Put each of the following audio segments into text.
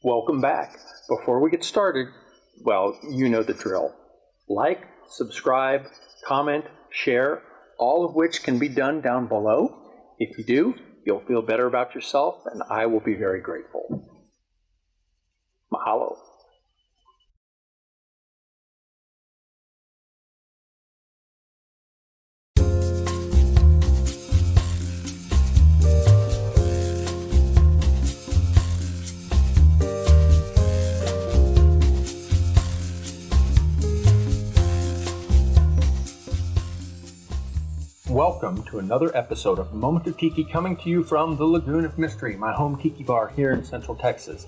Welcome back. Before we get started, well, you know the drill. Like, subscribe, comment, share, all of which can be done down below. If you do, you'll feel better about yourself, and I will be very grateful. Mahalo. Welcome to another episode of Moment of Tiki, coming to you from the Lagoon of Mystery, my home tiki bar here in Central Texas.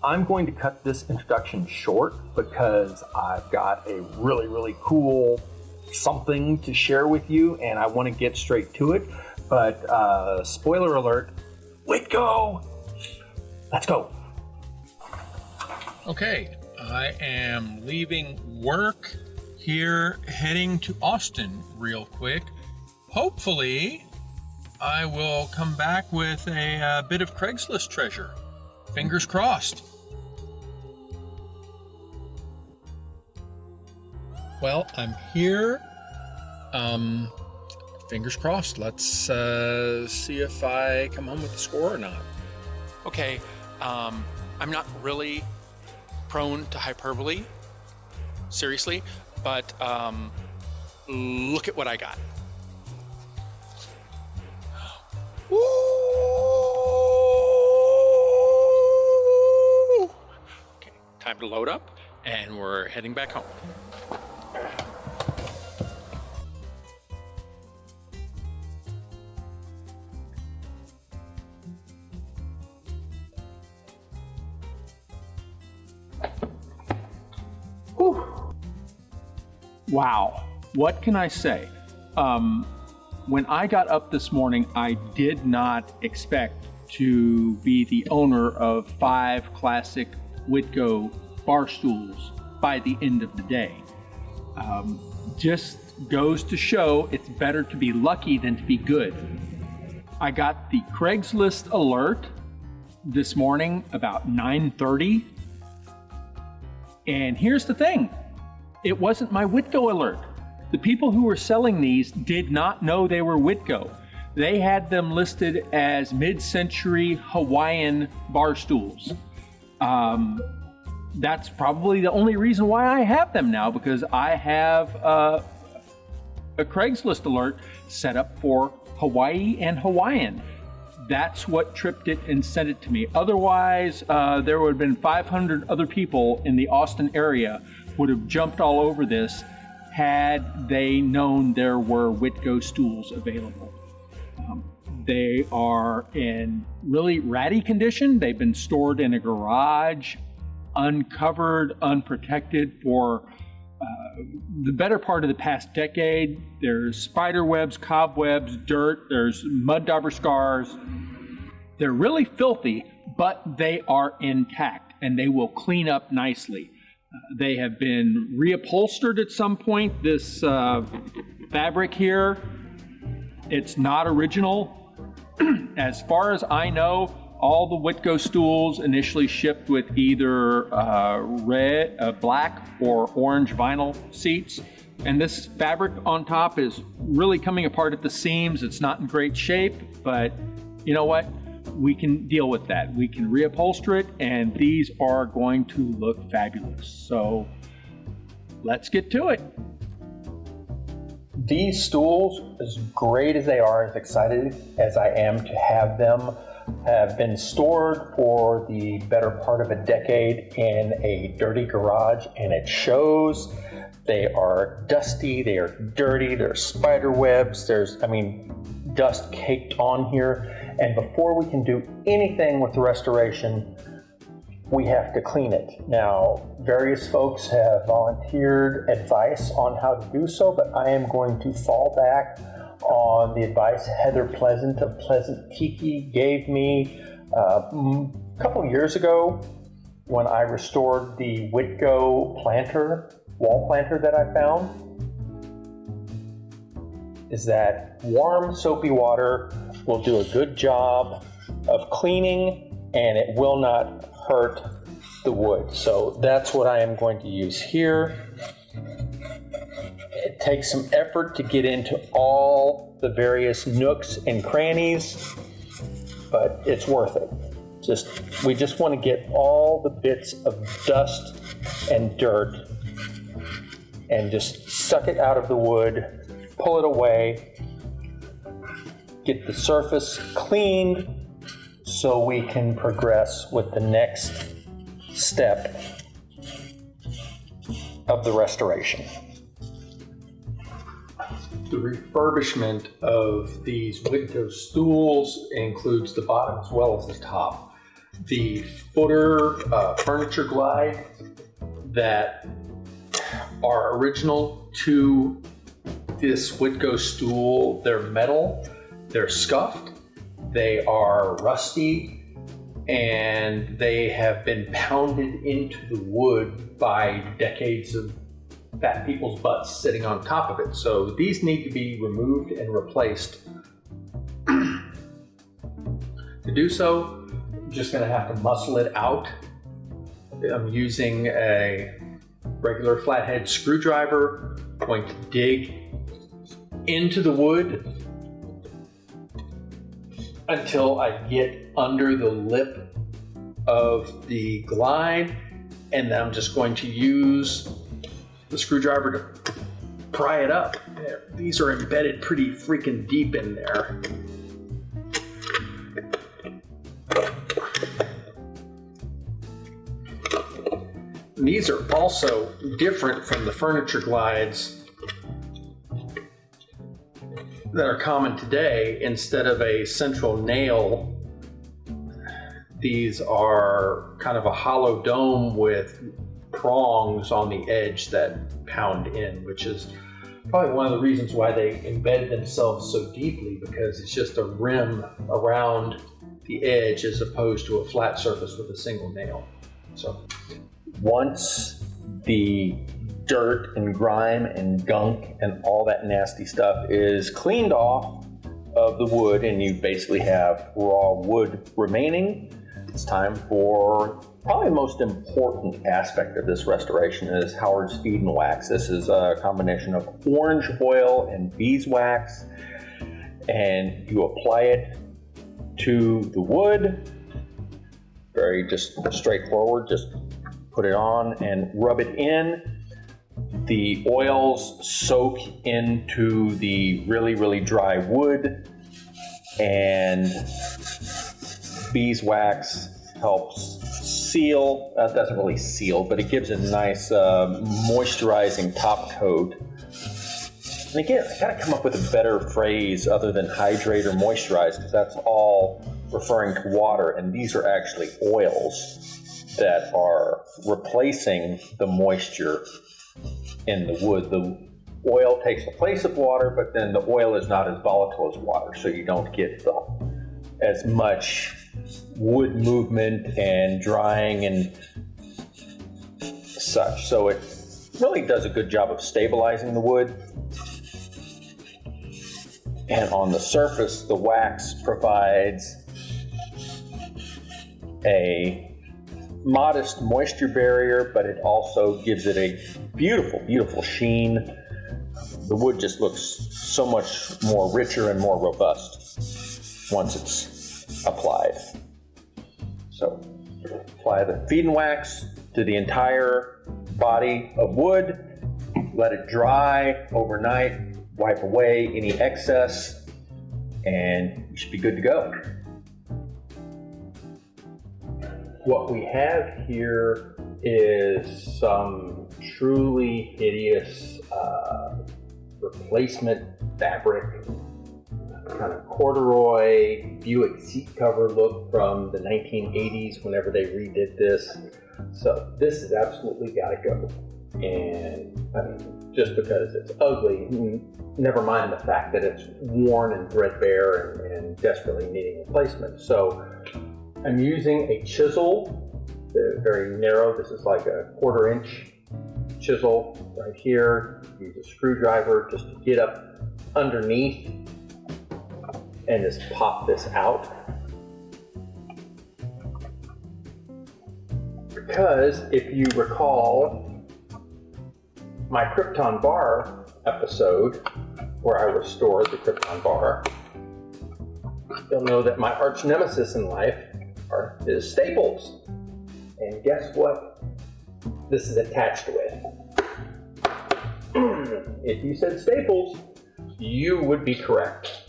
I'm going to cut this introduction short because I've got a really cool something to share with you, and I want to get straight to it. But spoiler alert, Witco! Let's go. Okay, I am leaving work here, heading to Austin real quick. Hopefully, I will come back with a bit of Craigslist treasure. Fingers crossed. Well, I'm here. Fingers crossed. Let's see if I come home with a score or not. Okay, I'm not really prone to hyperbole, seriously, but look at what I got. Woo! Okay, time to load up, and we're heading back home. Whew. Wow, what can I say? When I got up this morning, I did not expect to be the owner of 5 classic Witco bar stools by the end of the day. Just goes to show it's better to be lucky than to be good. I got the Craigslist alert this morning about 9:30. And here's the thing, it wasn't my Witco alert. The people who were selling these did not know they were Witco. They had them listed as mid-century Hawaiian bar stools. That's probably the only reason why I have them now, because I have a Craigslist alert set up for Hawaii and Hawaiian. That's what tripped it and sent it to me. Otherwise, there would have been 500 other people in the Austin area would have jumped all over this had they known there were Witco stools available. They are in really ratty condition. They've been stored in a garage, uncovered, unprotected for the better part of the past decade. There's spider webs, cobwebs, dirt, there's mud dauber scars. They're really filthy, but they are intact and they will clean up nicely. They have been reupholstered at some point. This fabric here, it's not original. As far as I know, all the Witco stools initially shipped with either black or orange vinyl seats. And this fabric on top is really coming apart at the seams. It's not in great shape, but you know what? We can deal with that. We can reupholster it, and these are going to look fabulous. So let's get to it. These stools, as great as they are, as excited as I am to have them, have been stored for the better part of a decade in a dirty garage, and it shows. They are dusty, they are dirty, there's spider webs, there's dust caked on here. And before we can do anything with the restoration, we have to clean it. Now, various folks have volunteered advice on how to do so, but I am going to fall back on the advice Heather Pleasant of Pleasant Tiki gave me a couple years ago when I restored the Witco wall planter that I found, is that warm soapy water will do a good job of cleaning, and it will not hurt the wood. So that's what I am going to use here. It takes some effort to get into all the various nooks and crannies, but it's worth it. We just want to get all the bits of dust and dirt and just suck it out of the wood, pull it away, get the surface cleaned so we can progress with the next step of the restoration. The refurbishment of these Witco stools includes the bottom as well as the top. The footer furniture glide that are original to this Witco stool, they're metal, they're scuffed, they are rusty, and they have been pounded into the wood by decades of fat people's butts sitting on top of it. So these need to be removed and replaced. To do so, I'm just going to have to muscle it out. I'm using a regular flathead screwdriver, going to dig into the wood until I get under the lip of the glide, and then I'm just going to use the screwdriver to pry it up. These are embedded pretty freaking deep in there. And these are also different from the furniture glides that are common today. Instead of a central nail, these are kind of a hollow dome with prongs on the edge that pound in, which is probably one of the reasons why they embed themselves so deeply, because it's just a rim around the edge as opposed to a flat surface with a single nail. So once the dirt and grime and gunk and all that nasty stuff is cleaned off of the wood and you basically have raw wood remaining, it's time for probably the most important aspect of this restoration is Howard's Feed and Wax. This is a combination of orange oil and beeswax, and you apply it to the wood. Very just straightforward, just put it on and rub it in. The oils soak into the really, really dry wood, and beeswax helps seal. Doesn't really seal, but it gives a nice moisturizing top coat. And again, I gotta come up with a better phrase other than hydrate or moisturize, because that's all referring to water, and these are actually oils that are replacing the moisture in the wood. The oil takes the place of water, but then the oil is not as volatile as water, so you don't get as much wood movement and drying and such. So it really does a good job of stabilizing the wood. And on the surface, the wax provides a modest moisture barrier, but it also gives it a beautiful, beautiful sheen. The wood just looks so much more richer and more robust once it's applied. So apply the feed and wax to the entire body of wood, let it dry overnight, wipe away any excess, and you should be good to go. What we have here is some truly hideous replacement fabric, kind of corduroy Buick seat cover look from the 1980s whenever they redid this. So this has absolutely got to go. And I mean, just because it's ugly, never mind the fact that it's worn and threadbare and desperately needing replacement. So I'm using a chisel, very narrow. This is like a 1/4 inch chisel right here. Use a screwdriver just to get up underneath and just pop this out. Because if you recall my Krypton bar episode, where I restored the Krypton bar, you'll know that my arch nemesis in life is staples. And guess what this is attached with? If you said staples, you would be correct.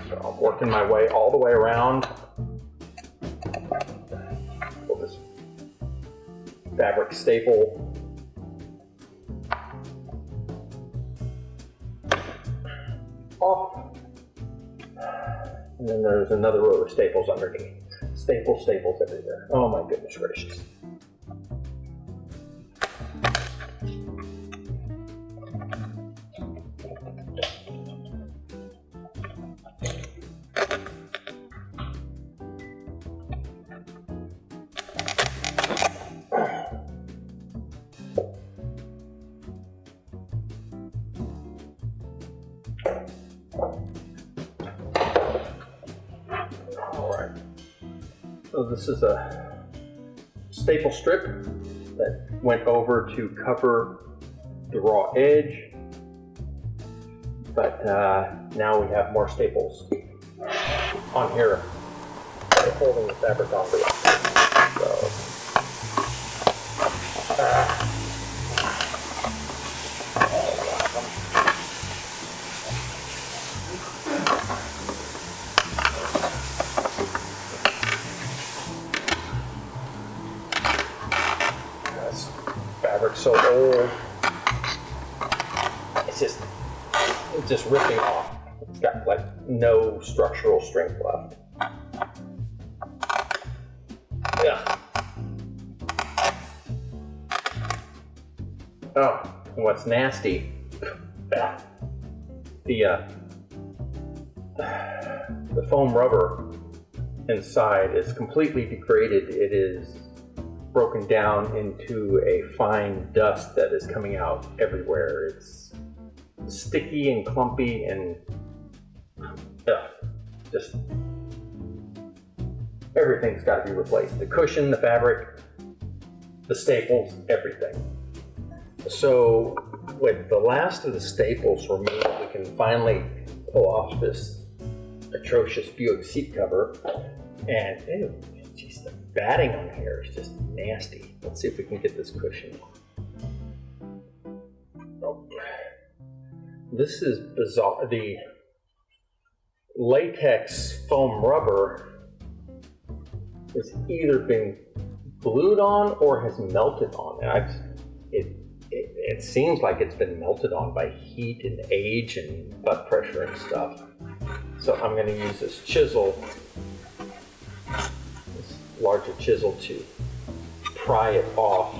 So I'm working my way all the way around. Pull this fabric staple off. And then there's another row of staples underneath. Staples everywhere. Oh my goodness gracious. So this is a staple strip that went over to cover the raw edge, but now we have more staples on here holding the fabric onto it. So old, it's just ripping off. It's got like no structural strength left. Yeah. Oh, and what's nasty? The foam rubber inside is completely degraded. It is broken down into a fine dust that is coming out everywhere. It's sticky and clumpy and just everything's got to be replaced. The cushion, the fabric, the staples, everything. So with the last of the staples removed, we can finally pull off this atrocious Buick seat cover. And ew, geez, the batting on here is just nasty. Let's see if we can get this cushion off. Oh. This is bizarre. The latex foam rubber has either been glued on or has melted on. It seems like it's been melted on by heat and age and butt pressure and stuff. So I'm going to use this chisel, this larger chisel, to pry it off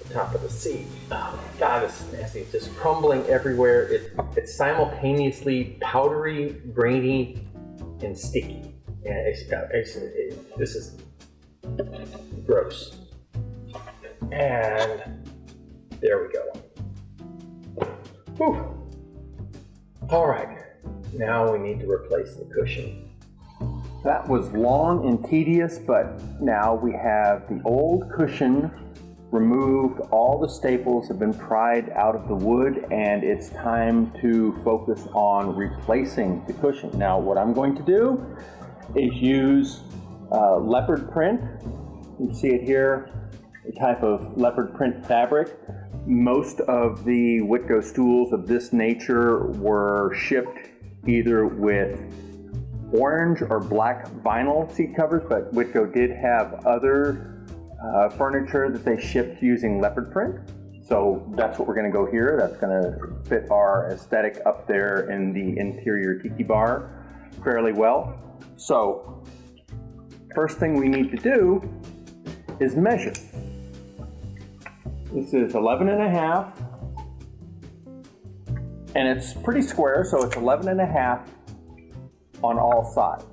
the top of the seat. Oh God, this is nasty. It's just crumbling everywhere. It's simultaneously powdery, grainy, and sticky. And this is gross. And there we go. Whew. All right, now we need to replace the cushion. That was long and tedious, but now we have the old cushion removed. All the staples have been pried out of the wood, and it's time to focus on replacing the cushion. Now, what I'm going to do is use leopard print. You see it here, a type of leopard print fabric. Most of the Witco stools of this nature were shipped either with orange or black vinyl seat covers, but Witco did have other furniture that they shipped using leopard print. So that's what we're going to go here. That's going to fit our aesthetic up there in the interior tiki bar fairly well. So first thing we need to do is measure. This is 11.5, and it's pretty square, so it's 11.5 on all sides.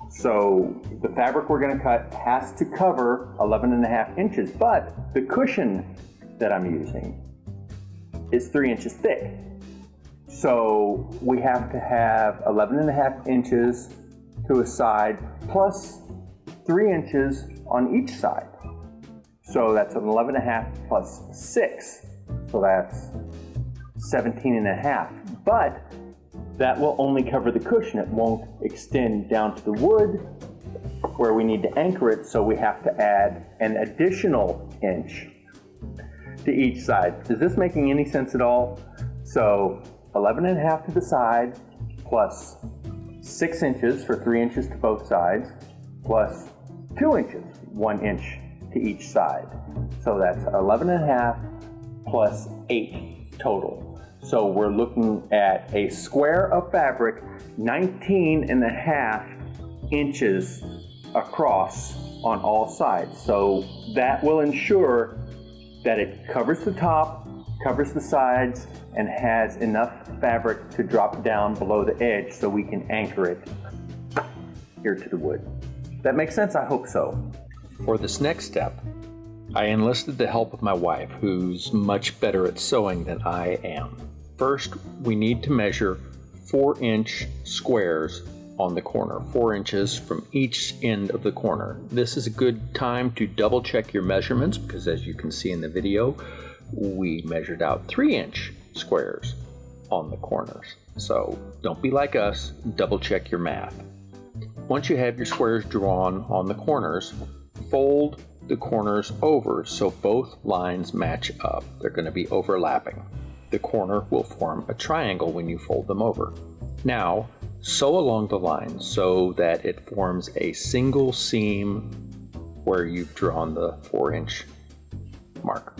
So the fabric we're going to cut has to cover 11.5 inches, but the cushion that I'm using is 3 inches thick. So we have to have 11.5 inches to a side plus 3 inches on each side. So that's an 11.5 plus 6. So that's 17.5. But that will only cover the cushion. It won't extend down to the wood where we need to anchor it. So we have to add an additional inch to each side. Is this making any sense at all? So 11.5 to the side plus 6 inches for 3 inches to both sides plus 2 inches, 1 inch to each side. So that's 11.5 plus 8 total. So we're looking at a square of fabric 19.5 inches across on all sides. So that will ensure that it covers the top, covers the sides, and has enough fabric to drop down below the edge so we can anchor it here to the wood. That makes sense? I hope so. For this next step, I enlisted the help of my wife, who's much better at sewing than I am. First, we need to measure 4-inch squares on the corner, 4 inches from each end of the corner. This is a good time to double check your measurements because, as you can see in the video, we measured out 3-inch squares on the corners. So don't be like us, double check your math. Once you have your squares drawn on the corners, fold the corners over so both lines match up. They're going to be overlapping. The corner will form a triangle when you fold them over. Now, sew along the line so that it forms a single seam where you've drawn the 4-inch mark.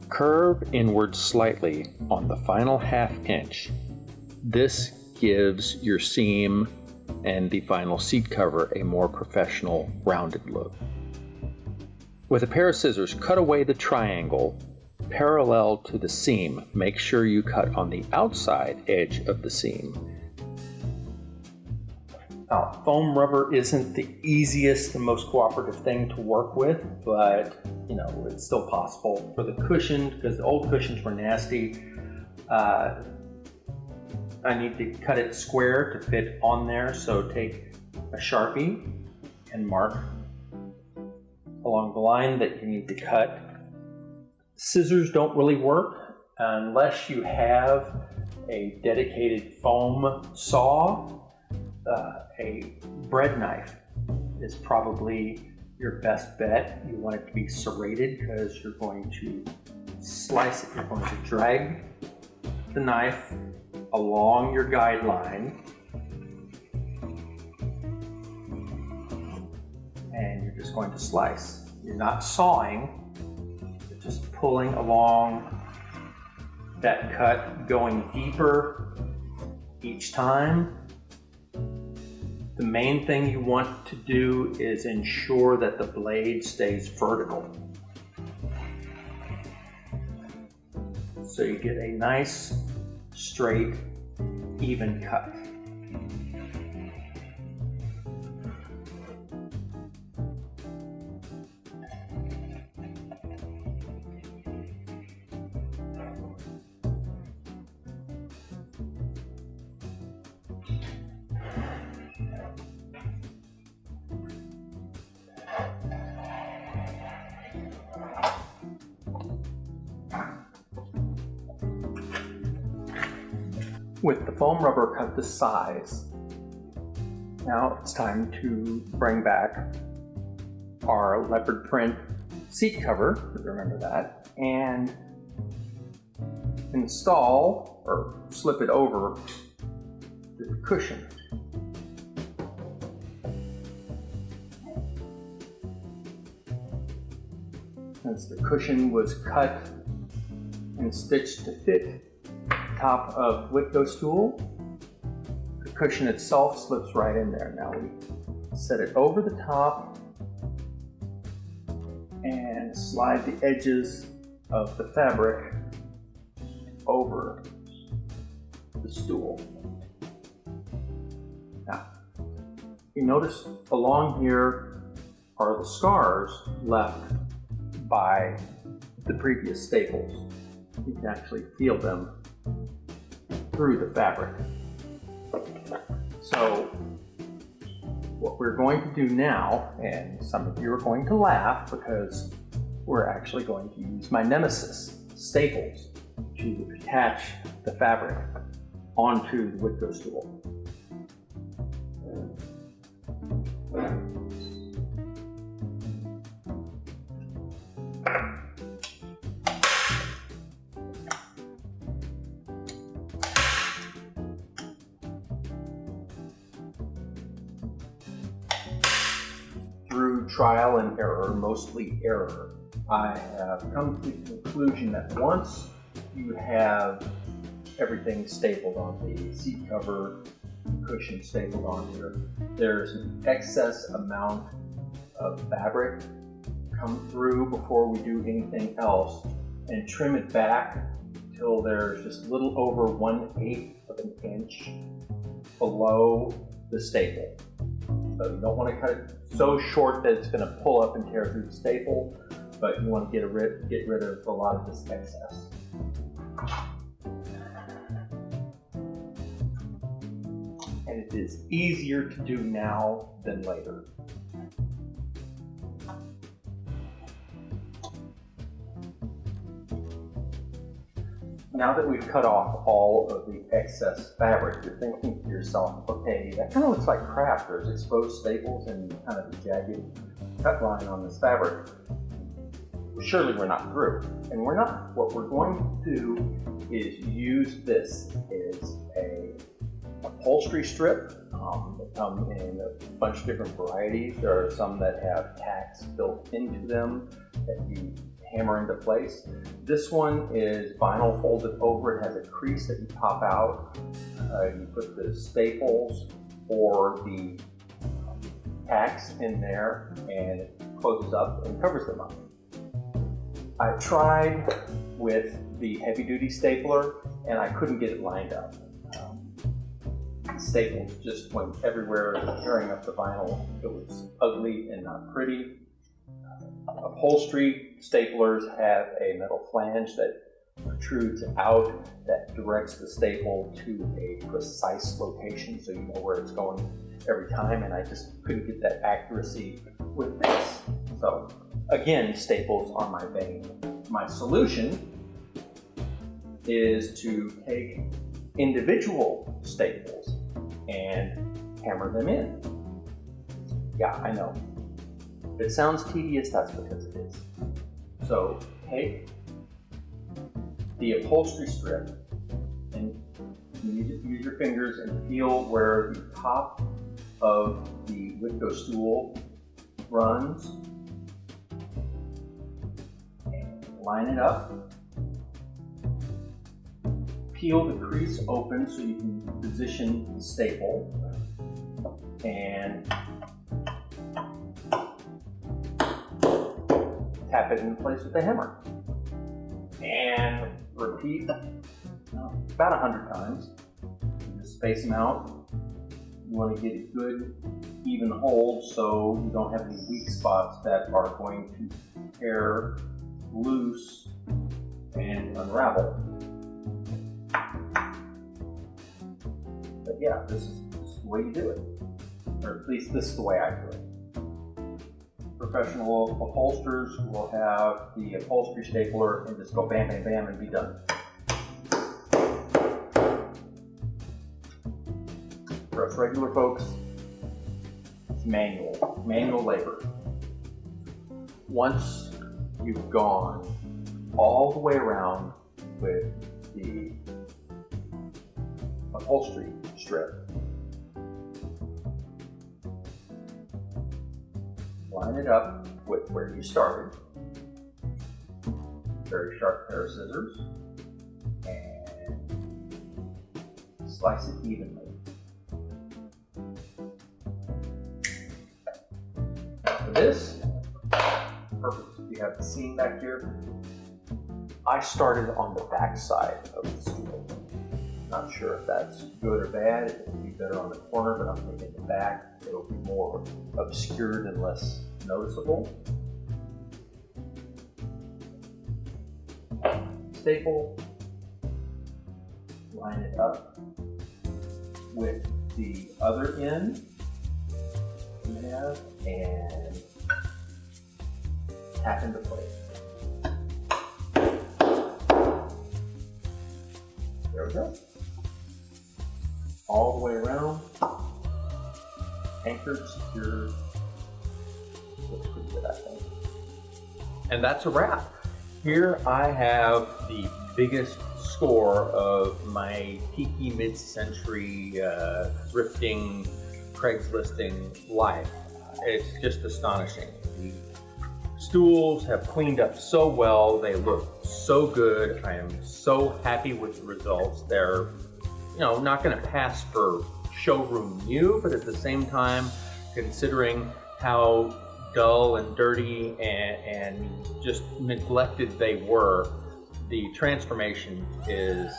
Curve inward slightly on the final 1/2 inch. This gives your seam and the final seat cover a more professional, rounded look. With a pair of scissors, cut away the triangle parallel to the seam. Make sure you cut on the outside edge of the seam. Now, foam rubber isn't the easiest, the most cooperative thing to work with, but it's still possible. For the cushion, because the old cushions were nasty, I need to cut it square to fit on there. So take a Sharpie and mark along the line that you need to cut. Scissors don't really work unless you have a dedicated foam saw. A bread knife is probably your best bet. You want it to be serrated because you're going to slice it. You're going to drag the knife along your guideline, and you're just going to slice. You're not sawing, you're just pulling along that cut, going deeper each time. The main thing you want to do is ensure that the blade stays vertical. So you get a nice, straight, even cut. With the foam rubber cut to size, now it's time to bring back our leopard print seat cover, remember that, and install or slip it over the cushion. Since the cushion was cut and stitched to fit top of Witco stool, the cushion itself slips right in there. Now we set it over the top and slide the edges of the fabric over the stool. Now, you notice along here are the scars left by the previous staples. You can actually feel them through the fabric. So what we're going to do now, and some of you are going to laugh because we're actually going to use my nemesis, staples, to attach the fabric onto the Witco stool. Through trial and error, mostly error, I have come to the conclusion that once you have everything stapled on the seat cover, cushion stapled on here, there's an excess amount of fabric come through before we do anything else, and trim it back till there's just a little over 1/8 of an inch below the staple. So you don't want to cut it so short that it's going to pull up and tear through the staple, but you want to get rid of a lot of this excess. And it is easier to do now than later. Now that we've cut off all of the excess fabric, you're thinking to yourself, okay, that kind of looks like crap. There's exposed staples and kind of a jagged cut line on this fabric. Surely we're not through. And we're not. What we're going to do is use this as a upholstery strip. They come in a bunch of different varieties. There are some that have tacks built into them that you hammer into place. This one is vinyl folded over. It has a crease that you pop out. You put the staples or the tacks in there, and it closes up and covers them up. I tried with the heavy-duty stapler, and I couldn't get it lined up. The staples just went everywhere, tearing up the vinyl. It was ugly and not pretty. Upholstery staplers have a metal flange that protrudes out that directs the staple to a precise location so you know where it's going every time, and I just couldn't get that accuracy with this. So again, staples are my bane. My solution is to take individual staples and hammer them in. Yeah, I know. If it sounds tedious, that's because it is. So take the upholstery strip, and you need to use your fingers and feel where the top of the Witco stool runs, and line it up. Peel the crease open so you can position the staple, and tap it in place with a hammer. And repeat about 100 times. Just space them out. You want to get a good, even hold so you don't have any weak spots that are going to tear loose and unravel. But yeah, this is the way you do it. Or at least this is the way I do it. Professional upholsterers will have the upholstery stapler and just go bam, bam, bam and be done. For us regular folks, it's manual labor. Once you've gone all the way around with the upholstery strip, line it up with where you started. Very sharp pair of scissors, and slice it evenly. For this purpose, you have the seam back here. I started on the back side of the stool. Not sure if that's good or bad. It would be better on the corner, but I'm thinking the back. It'll be more obscured and less noticeable. staple, line it up with the other end you have, and tap into place. There we go. All the way around, anchored, secure. Looks pretty good, I think. And that's a wrap. Here I have the biggest score of my Tiki mid-century thrifting, Craigslisting life. It's just astonishing. The stools have cleaned up so well. They look so good. I am so happy with the results. They're, not going to pass for showroom new, but at the same time, considering how dull and dirty and just neglected they were, the transformation is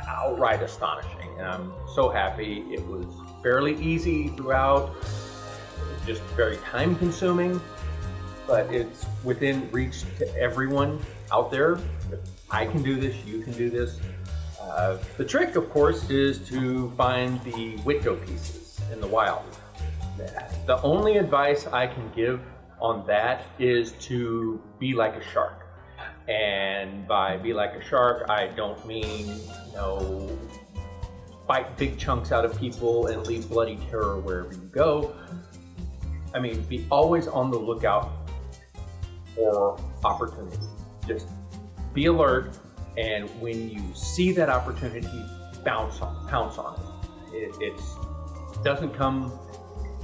outright astonishing, and I'm so happy. It was fairly easy throughout, just very time consuming, but it's within reach to everyone out there. I can do this, you can do this. The trick, of course, is to find the Witco pieces in the wild. The only advice I can give on that is to be like a shark. And by be like a shark, I don't mean, bite big chunks out of people and leave bloody terror wherever you go. I mean, be always on the lookout for opportunity. Just be alert, and when you see that opportunity, pounce on it. It doesn't come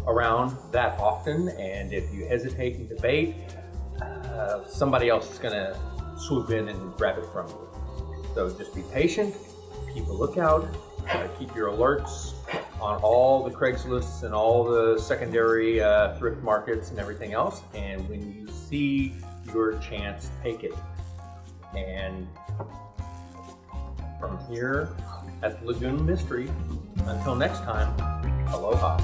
around that often, and if you hesitate and debate, somebody else is going to swoop in and grab it from you. So just be patient, keep a lookout, keep your alerts on all the Craigslists and all the secondary thrift markets and everything else, and when you see your chance, take it. And from here at the Lagoon of Mystery, until next time, aloha.